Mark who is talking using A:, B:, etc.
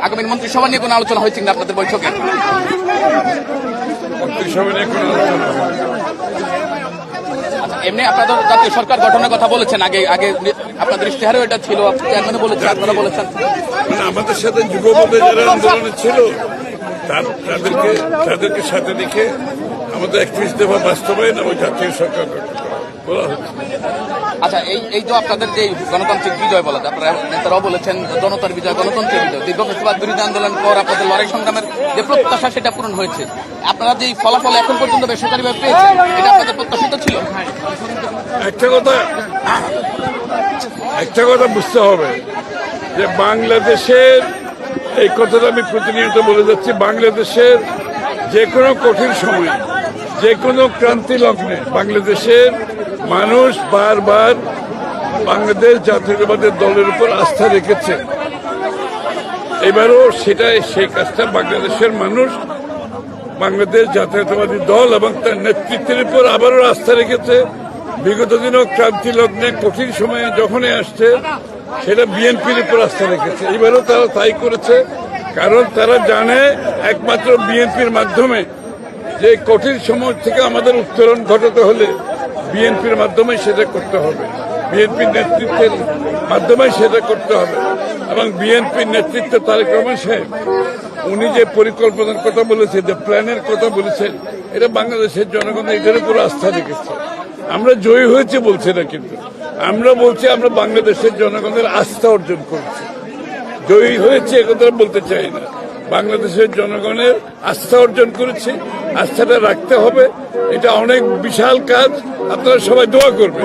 A: আগামী মন্ত্রিসভা নিয়ে কোনো আলোচনা হয়েছে কিনা আপনাদের বৈঠকে?
B: মন্ত্রিসভা নিয়ে কোনো আলোচনা হয়।
A: এমনি আপনাদের জাতীয় সরকার গঠনের কথা বলেছেন, আগে আগে আপনাদের ইশতেহারেও এটা ছিল, চেয়ারম্যানও বলেছেন, আপনারা বলেছেন।
B: মানে আমাদের সাথে যুবপদে যারা আন্দোলনে ছিল তাদেরকে সাথে রেখে আমাদের 31 দফা বাস্তবায়ন এবং জাতীয় সরকার গঠন বলা হচ্ছে।
A: আচ্ছা, এই যে আপনাদের যে গণতান্ত্রিক বিজয় বলা, আপনারা নেতারাও বলেছেন জনতার বিজয়, গণতন্ত্রের বিজয়, দীর্ঘ ফেসিবাদ বিরোধী আন্দোলন পর আপনাদের লড়াই সংগ্রামের যে প্রত্যাশা সেটা পূরণ হয়েছে। আপনারা যে ফলাফল এখন পর্যন্ত বেসরকারিভাবে পেয়েছেন, এটা আপনাদের প্রত্যাশিত ছিল?
B: একটা কথা বুঝতে হবে যে বাংলাদেশের, এই কথাটা আমি প্রতিনিয়ত বলে যাচ্ছি, বাংলাদেশের যে কোনো কঠিন সময়, যে কোনো ক্রান্তি লগ্নে বাংলাদেশের মানুষ বারবার বাংলাদেশ জাতীয়তাবাদী দলের উপর আস্থা রেখেছে। এবারও সেই কাজটা বাংলাদেশের মানুষ বাংলাদেশ জাতীয়তাবাদী দল এবং তার নেতৃত্বের উপর আবারও আস্থা রেখেছে। বিগত দিনও ক্রান্তি লগ্নে কঠিন সময়ে যখনই আসছে সেটা বিএনপির উপর আস্থা রেখেছে। এবারও তারা তাই করেছে, কারণ তারা জানে একমাত্র বিএনপির মাধ্যমে যে কঠিন সময় থেকে আমাদের উত্তরণ ঘটাতে হলে বিএনপির মাধ্যমে সেটা করতে হবে, বিএনপির নেতৃত্বের মাধ্যমে সেটা করতে হবে। এবং বিএনপির নেতৃত্ব তারেক রহমান সাহেব উনি যে পরিকল্পনার কথা বলেছেন, যে প্ল্যানের কথা বলেছেন, এটা বাংলাদেশের জনগণ এটার উপর আস্থা রেখেছে। আমরা জয়ী হয়েছে বলছি না, কিন্তু আমরা বলছি আমরা বাংলাদেশের জনগণের আস্থা অর্জন করেছি। জয়ী হয়েছে একথা বলতে চাই না, বাংলাদেশের জনগণের আস্থা অর্জন করেছি। আস্থাটা রাখতে হবে, এটা অনেক বিশাল কাজ। আপনারা সবাই দোয়া করবেন।